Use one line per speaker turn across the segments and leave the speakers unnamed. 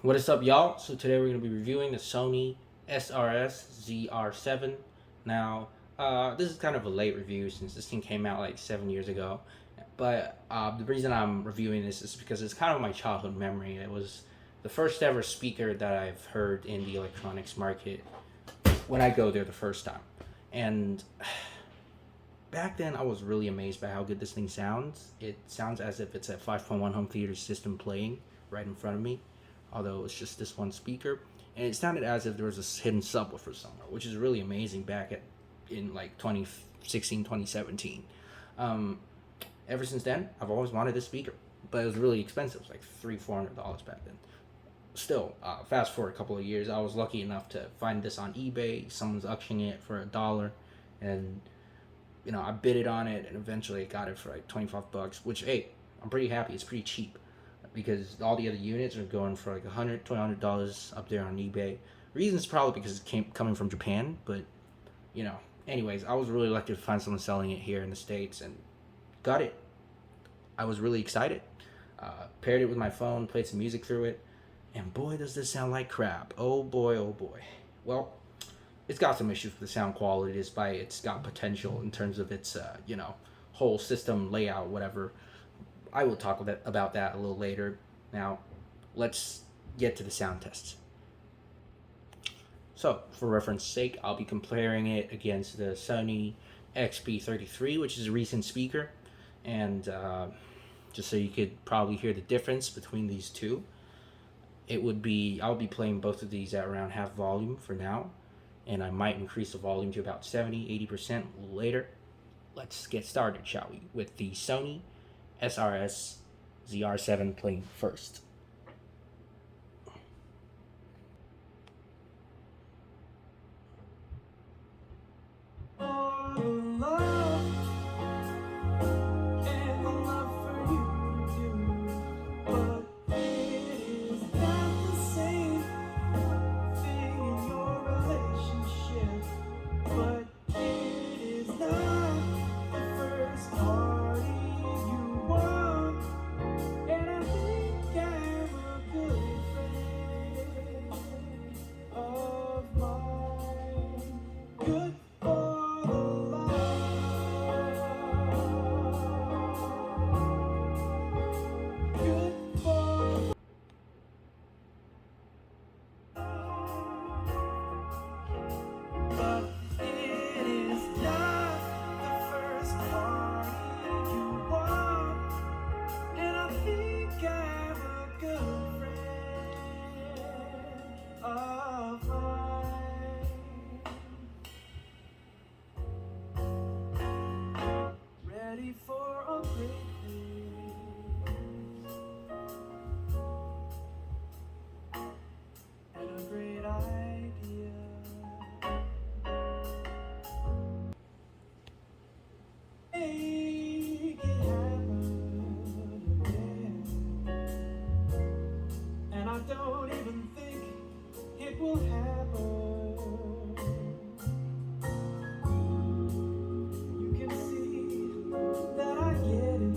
What is up, y'all? So today we're going to be reviewing the Sony SRS-ZR7. Now, this is kind of a late review since this thing came out like 7 years ago. But the reason I'm reviewing this is because it's kind of my childhood memory. It was the first ever speaker that I've heard in the electronics market when I go there the first time. And back then, I was really amazed by how good this thing sounds. It sounds as if it's a 5.1 home theater system playing right in front of me, although it's just this one speaker. And it sounded as if there was a hidden subwoofer somewhere, which is really amazing in like 2016, 2017. Ever since then, I've always wanted this speaker, but it was really expensive. It was like $300-$400 back then. Still, fast forward a couple of years, I was lucky enough to find this on eBay. Someone's auctioning it for $1, and I bid it on it, and eventually I got it for like $25, which, hey, I'm pretty happy. It's pretty cheap because all the other units are going for like $100-$200 up there on eBay. Reason's probably because it coming from Japan, but anyways, I was really lucky to find someone selling it here in the States and got it. I was really excited. Paired it with my phone, played some music through it, and boy, does this sound like crap. Oh boy, oh boy. Well, it's got some issues with the sound quality, despite it's got potential in terms of its, whole system layout, whatever. I will talk about that a little later. Now, let's get to the sound tests. So, for reference sake, I'll be comparing it against the Sony XB33, which is a recent speaker, and just so you could probably hear the difference between these two. I'll be playing both of these at around half volume for now, and I might increase the volume to about 70-80% a little later. Let's get started, shall we, with the Sony SRS-ZR7 playing first.
Don't even think it will happen. You can see that I get it,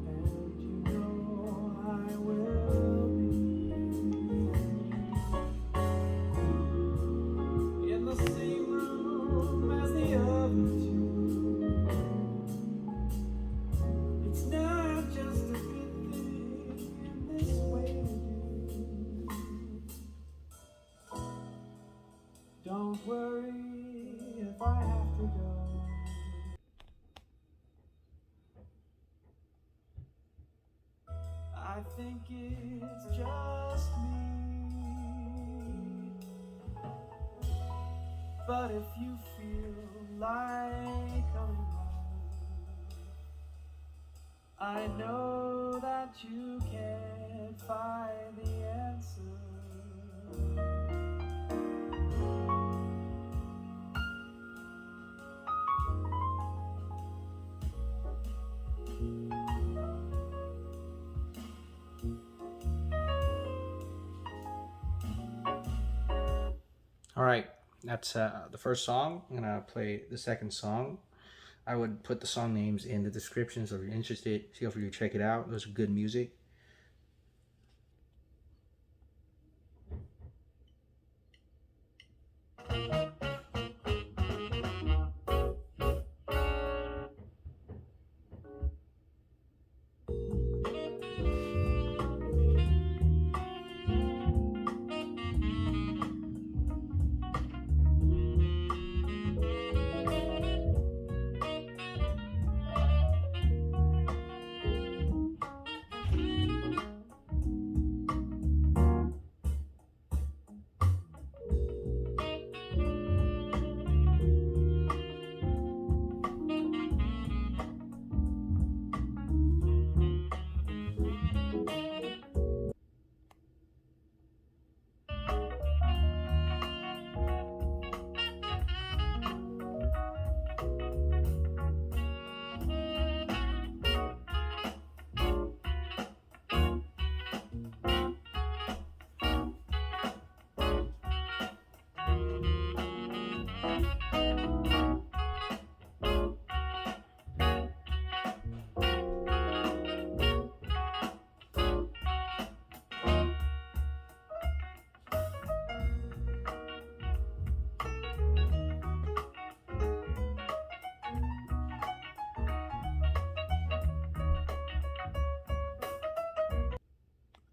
and you know I will be in the same room as the other two. It's not just a good thing in this way to do. Don't worry if I have to go. I think it's just me. But if you feel like coming home, I know that you can't find the answer.
All right, that's the first song. I'm gonna play the second song. I would put the song names in the description, so if you're interested, feel free to check it out. It was good music.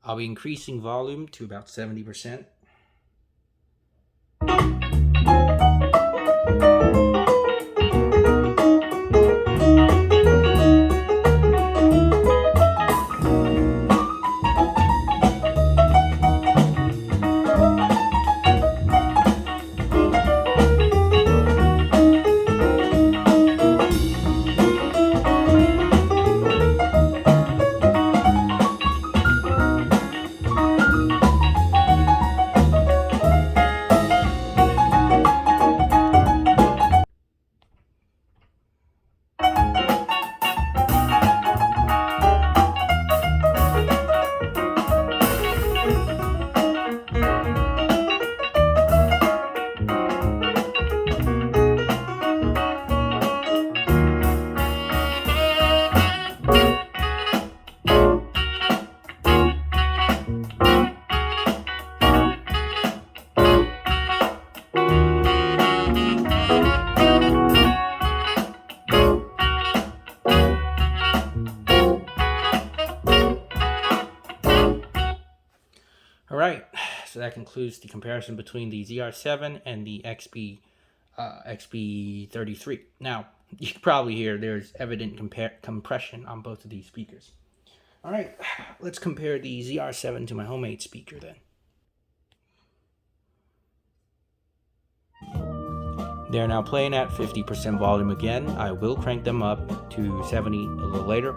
I'll be increasing volume to about 70%. Alright, so that concludes the comparison between the ZR7 and the XB33. Now, you can probably hear there's evident compression on both of these speakers. Alright, let's compare the ZR7 to my homemade speaker then. They're now playing at 50% volume again. I will crank them up to 70 a little later.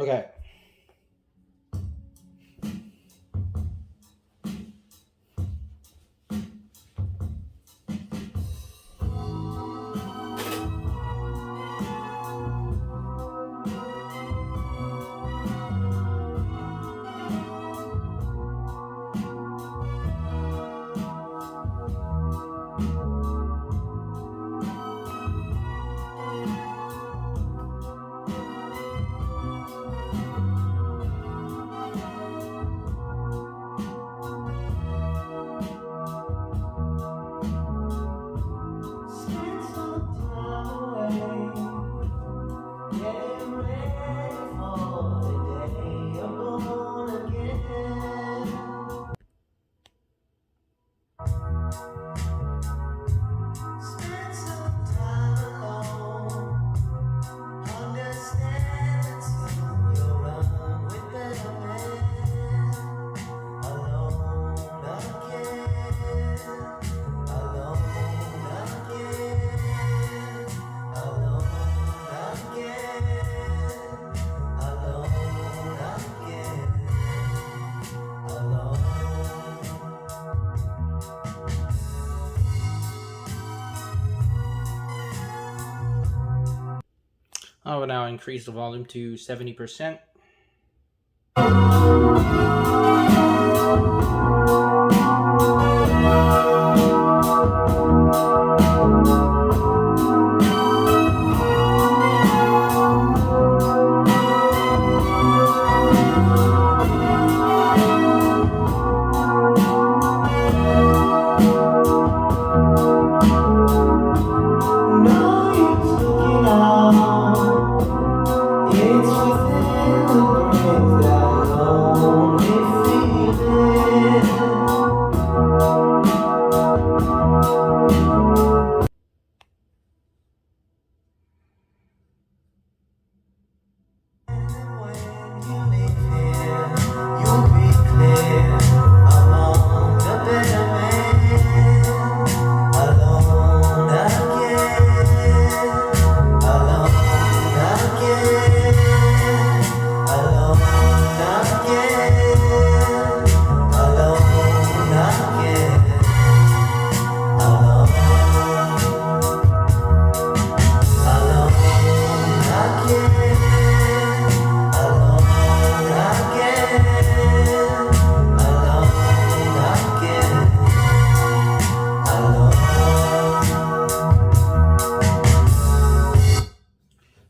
Okay.
Spend some time away, getting ready for the day you're born again. Spend some time alone, understand that soon you'll run with better men. Alone again, alone again, alone again, alone again, alone.
I will now increase the volume to 70%.
No use looking out, it's within the break that lonely feeling. And when you leave here, you'll be clear among the better men. Alone again, alone again, alone again, alone again, alone, alone again, alone again, alone again.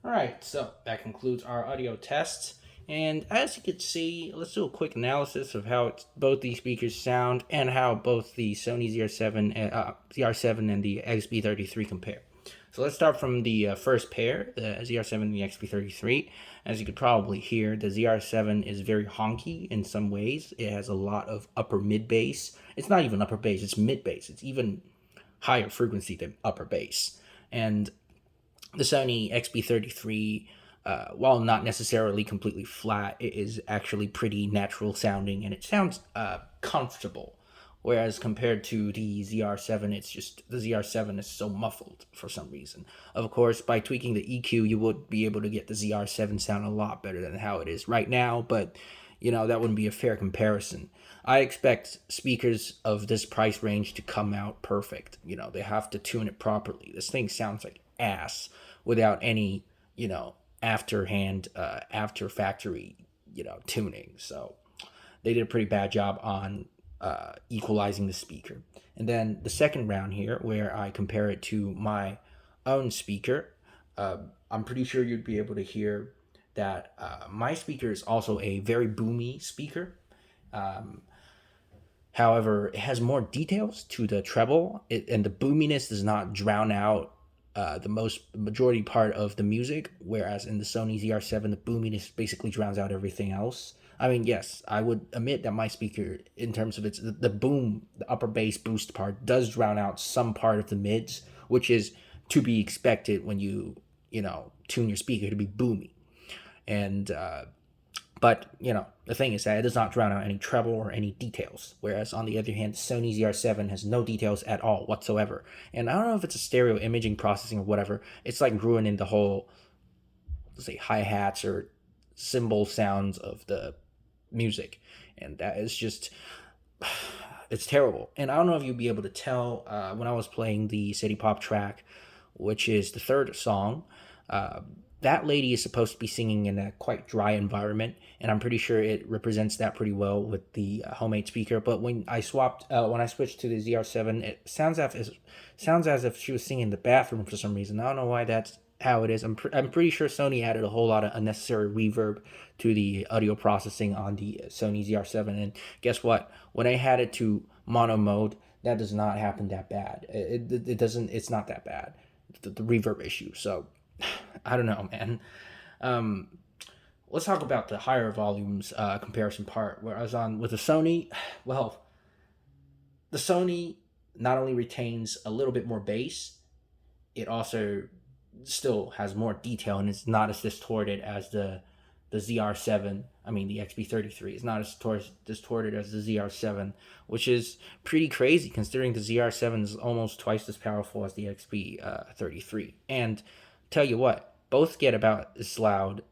Alright, so that concludes our audio tests. And as you can see, let's do a quick analysis of how both these speakers sound and how both the Sony ZR7 and the XB33 compare. So let's start from the first pair, the ZR7 and the XB33. As you could probably hear, the ZR7 is very honky in some ways. It has a lot of upper mid bass. It's not even upper bass, it's mid bass. It's even higher frequency than upper bass. And the Sony XB33, while not necessarily completely flat, it is actually pretty natural sounding and it sounds comfortable. Whereas compared to the ZR7, it's just the ZR7 is so muffled for some reason. Of course, by tweaking the EQ, you would be able to get the ZR7 sound a lot better than how it is right now, but that wouldn't be a fair comparison. I expect speakers of this price range to come out perfect. They have to tune it properly. This thing sounds like ass without any, after factory, tuning. So they did a pretty bad job on equalizing the speaker. And then the second round here, where I compare it to my own speaker, I'm pretty sure you'd be able to hear that my speaker is also a very boomy speaker. However, it has more details to the treble, and the boominess does not drown out the majority part of the music, whereas in the Sony ZR7, the boominess basically drowns out everything else. I mean, yes, I would admit that my speaker, in terms of the boom, the upper bass boost part, does drown out some part of the mids, which is to be expected when you tune your speaker to be boomy. And but the thing is that it does not drown out any treble or any details, whereas on the other hand, Sony ZR7 has no details at all whatsoever. And I don't know if it's a stereo imaging processing or whatever. It's like ruining the whole, let's say, hi-hats or cymbal sounds of the music, and that is just it's terrible. And I don't know if you'll be able to tell when I was playing the City Pop track, which is the third song. Uh, that lady is supposed to be singing in a quite dry environment, and I'm pretty sure it represents that pretty well with the homemade speaker. But when I switched to the ZR7, it sounds as if she was singing in the bathroom for some reason. I don't know why that's how it is. I'm pretty sure Sony added a whole lot of unnecessary reverb to the audio processing on the Sony ZR7, and guess what? When I had it to mono mode, that does not happen that bad. It doesn't. It's not that bad. The reverb issue. So I don't know, man. Let's talk about the higher volumes comparison part. Where I was on with the Sony, well, the Sony not only retains a little bit more bass, it also still has more detail and it's not as distorted as the ZR7. I mean, the XB33 is not as distorted as the ZR7, which is pretty crazy considering the ZR7 is almost twice as powerful as the XB33. And tell you what, both get about as loud,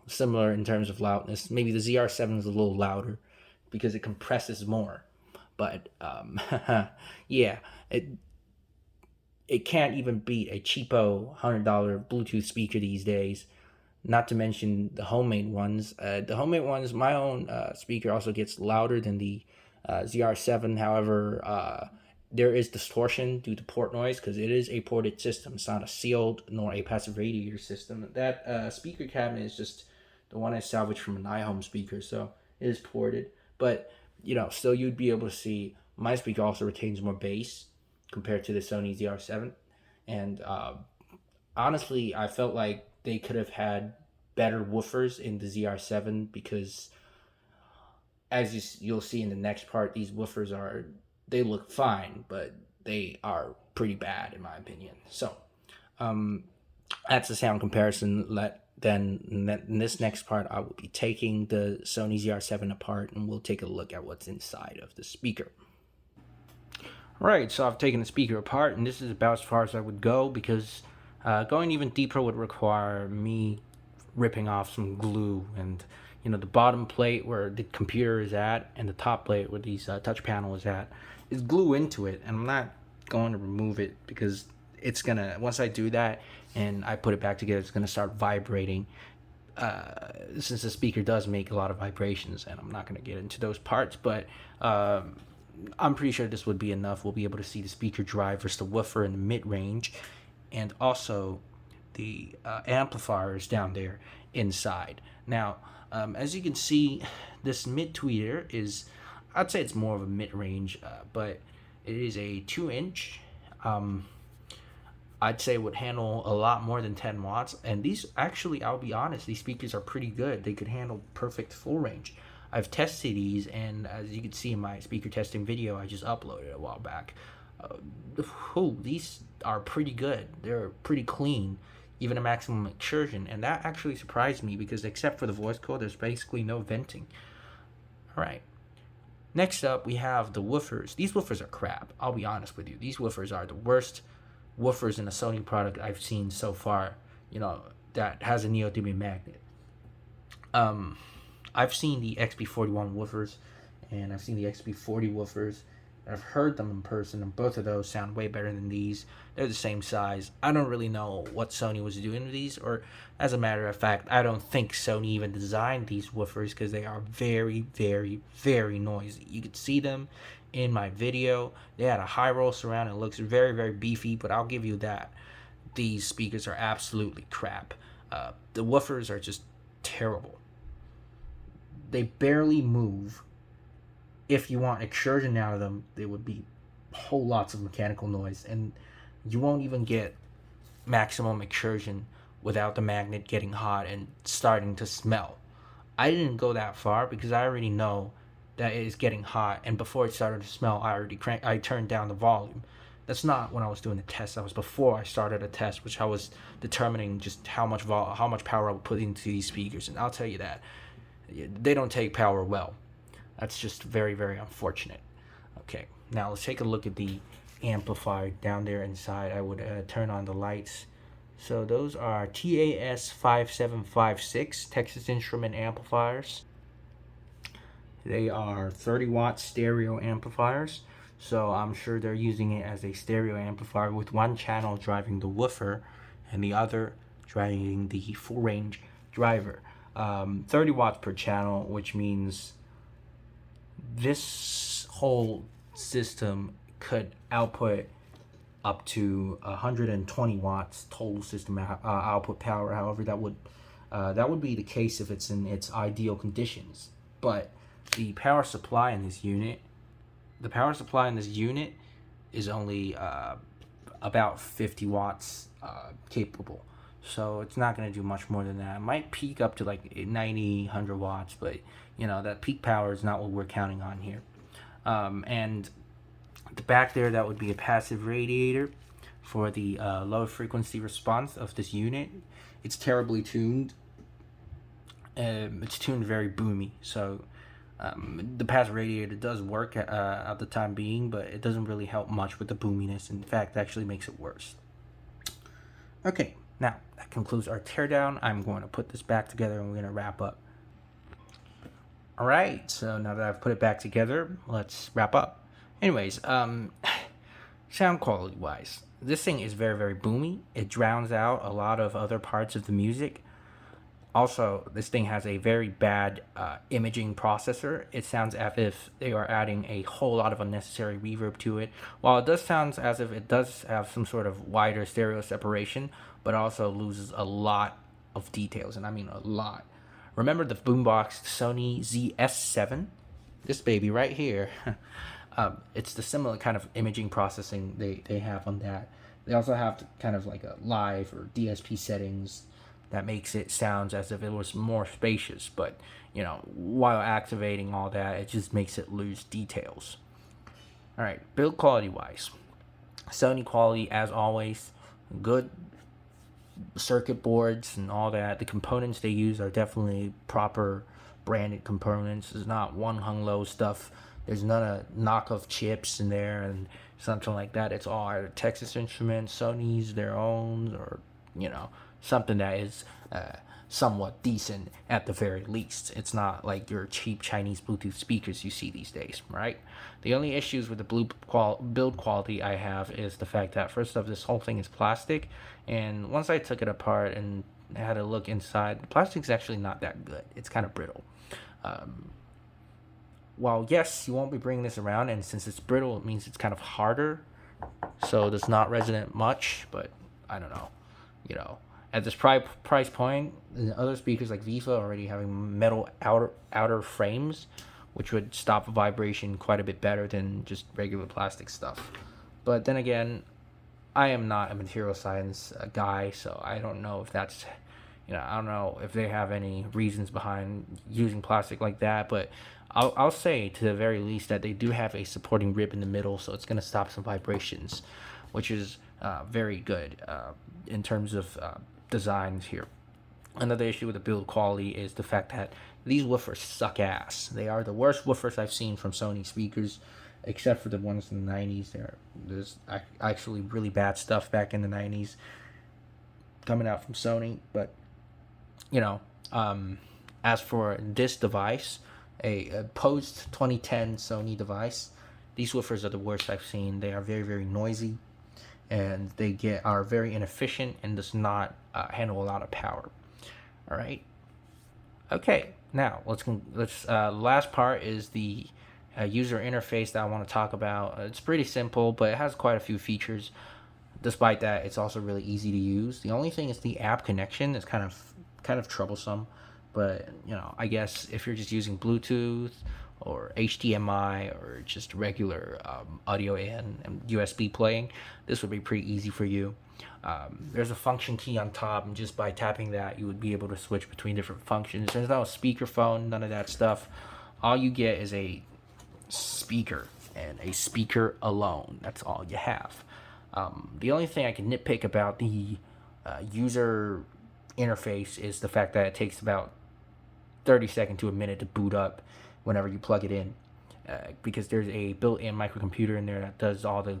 similar in terms of loudness. Maybe the ZR7 is a little louder because it compresses more. But yeah, it can't even beat a cheapo $100 Bluetooth speaker these days. Not to mention the homemade ones. My own speaker also gets louder than the ZR7. However, there is distortion due to port noise because it is a ported system. It's not a sealed nor a passive radiator system. That speaker cabinet is just the one I salvaged from an iHome speaker, so it is ported. But, still you'd be able to see my speaker also retains more bass compared to the Sony ZR7. And honestly, I felt like they could have had better woofers in the ZR7 because, as you'll see in the next part, these woofers they look fine, but they are pretty bad in my opinion. So that's the sound comparison. Then in this next part, I will be taking the Sony ZR7 apart and we'll take a look at what's inside of the speaker. Right, so I've taken the speaker apart, and this is about as far as I would go because going even deeper would require me ripping off some glue and, the bottom plate where the computer is at and the top plate where these touch panel is at is glue into it, and I'm not going to remove it because it's gonna, once I do that and I put it back together, it's gonna start vibrating since the speaker does make a lot of vibrations, and I'm not gonna get into those parts, but I'm pretty sure this would be enough. We'll be able to see the speaker drive versus the woofer in the mid-range, and also the amplifiers down there inside. Now, as you can see, this mid-tweeter is, I'd say it's more of a mid-range, but it is a 2-inch. I'd say would handle a lot more than 10 watts. And these, actually, I'll be honest, these speakers are pretty good. They could handle perfect full range. I've tested these, and as you can see in my speaker testing video I just uploaded a while back, these are pretty good. They're pretty clean, even a maximum excursion, and that actually surprised me because except for the voice code, there's basically no venting. Alright, next up we have the woofers. These woofers are crap, I'll be honest with you. These woofers are the worst woofers in a Sony product I've seen so far, that has a neo-dimming magnet. I've seen the XB41 woofers, and I've seen the XB40 woofers. I've heard them in person, and both of those sound way better than these. They're the same size. I don't really know what Sony was doing with these, or as a matter of fact, I don't think Sony even designed these woofers because they are very, very, very noisy. You could see them in my video. They had a high roll surround. It looks very, very beefy, but I'll give you that. These speakers are absolutely crap. The woofers are just terrible. They barely move. If you want excursion out of them, there would be whole lots of mechanical noise, and you won't even get maximum excursion without the magnet getting hot and starting to smell. I didn't go that far because I already know that it is getting hot, and before it started to smell, I turned down the volume. That's not when I was doing the test. That was before I started a test, which I was determining just how much power I would put into these speakers, and I'll tell you that they don't take power well. That's just very, very unfortunate. Okay, now let's take a look at the amplifier down there inside. I would turn on the lights So those are TAS5756 Texas Instrument amplifiers. They are 30-watt stereo amplifiers. So I'm sure they're using it as a stereo amplifier with one channel driving the woofer and the other driving the full range driver. 30 watts per channel, which means this whole system could output up to 120 watts total system output power. However, that would be the case if it's in its ideal conditions. But the power supply in this unit is only about 50 watts capable. So it's not going to do much more than that. It might peak up to like 90, 100 watts, but you know, that peak power is not what we're counting on here. And the back there, that would be a passive radiator for the low frequency response of this unit. It's terribly tuned. It's tuned very boomy, so the passive radiator does work at the time being, but it doesn't really help much with the boominess. In fact, it actually makes it worse. Okay, now that concludes our teardown. I'm going to put this back together and we're going to wrap up. Alright, so now that I've put it back together, let's wrap up. Anyways, sound quality wise, this thing is very, very boomy. It drowns out a lot of other parts of the music. Also, this thing has a very bad imaging processor. It sounds as if they are adding a whole lot of unnecessary reverb to it. While it does sound as if it does have some sort of wider stereo separation, but also loses a lot of details, and I mean a lot. Remember the boombox Sony SRS-ZR7? This baby right here. It's the similar kind of imaging processing they have on that. They also have kind of like a live or DSP settings that makes it sound as if it was more spacious, but you know, while activating all that, it just makes it lose details. All right, build quality wise, Sony quality as always, good circuit boards and all that. The components they use are definitely proper branded components. There's not one hung low stuff. There's none of knockoff chips in there and something like that. It's all either Texas Instruments, Sony's, their own, or you know, something that is somewhat decent at the very least. It's not like your cheap Chinese Bluetooth speakers you see these days, right? The only issues with the build quality I have is the fact that, first off, this whole thing is plastic, and once I took it apart and had a look inside, the plastic's actually not that good. It's kind of brittle. While yes, you won't be bringing this around, and since it's brittle, it means it's kind of harder, so it's not resonant much, but I don't know, you know. At this price point, the other speakers like Viva are already having metal outer frames, which would stop vibration quite a bit better than just regular plastic stuff. But then again, I am not a material science guy, so I don't know if that's, you know, I don't know if they have any reasons behind using plastic like that, but I'll say to the very least that they do have a supporting rib in the middle, so it's going to stop some vibrations, which is very good in terms of designs here. Another issue with the build quality is the fact that these woofers suck ass. They are the worst woofers I've seen from Sony speakers, except for the ones in the 90s. There's actually really bad stuff back in the 90s coming out from Sony. But, you know, as for this device, a post-2010 Sony device, these woofers are the worst I've seen. They are very, very noisy, and they are very inefficient and does not handle a lot of power. All right. Okay. Now let's last part is the user interface that I want to talk about. It's pretty simple, but it has quite a few features. Despite that, it's also really easy to use. The only thing is the app connection is kind of troublesome. But you know, I guess if you're just using Bluetooth or HDMI or just regular audio in and USB playing, this would be pretty easy for you. There's a function key on top, and just by tapping that, you would be able to switch between different functions. There's no speakerphone, none of that stuff. All you get is a speaker, and a speaker alone. That's all you have. The only thing I can nitpick about the user interface is the fact that it takes about 30 seconds to a minute to boot up whenever you plug it in, because there's a built-in microcomputer in there that does all the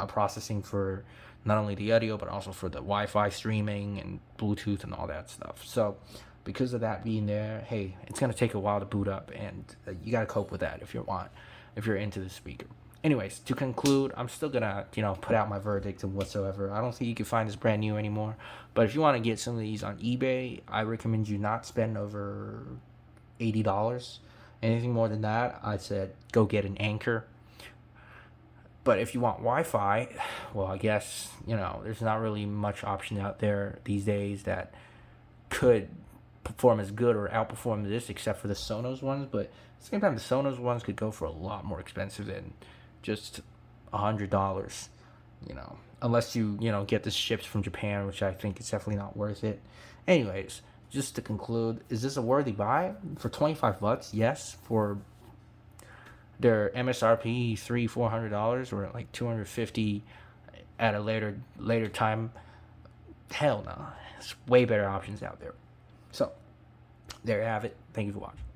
processing for not only the audio but also for the Wi-Fi streaming and Bluetooth and all that stuff. So because of that being there, hey, it's gonna take a while to boot up, and you gotta cope with that if you're into the speaker. Anyways, to conclude, I'm still gonna put out my verdict and whatsoever. I don't think you can find this brand new anymore, but if you want to get some of these on eBay, I recommend you not spend over $80. Anything more than that, I said go get an Anchor. But if you want Wi-Fi, well, I guess there's not really much option out there these days that could perform as good or outperform this, except for the Sonos ones. But at the same time, the Sonos ones could go for a lot more expensive than just $100. Unless you get this shipped from Japan, which I think is definitely not worth it. Anyways, just to conclude, is this a worthy buy for $25? Yes. For their MSRP $300-400 or like $250 at a later time, hell no. There's way better options out there. So there you have it. Thank you for watching.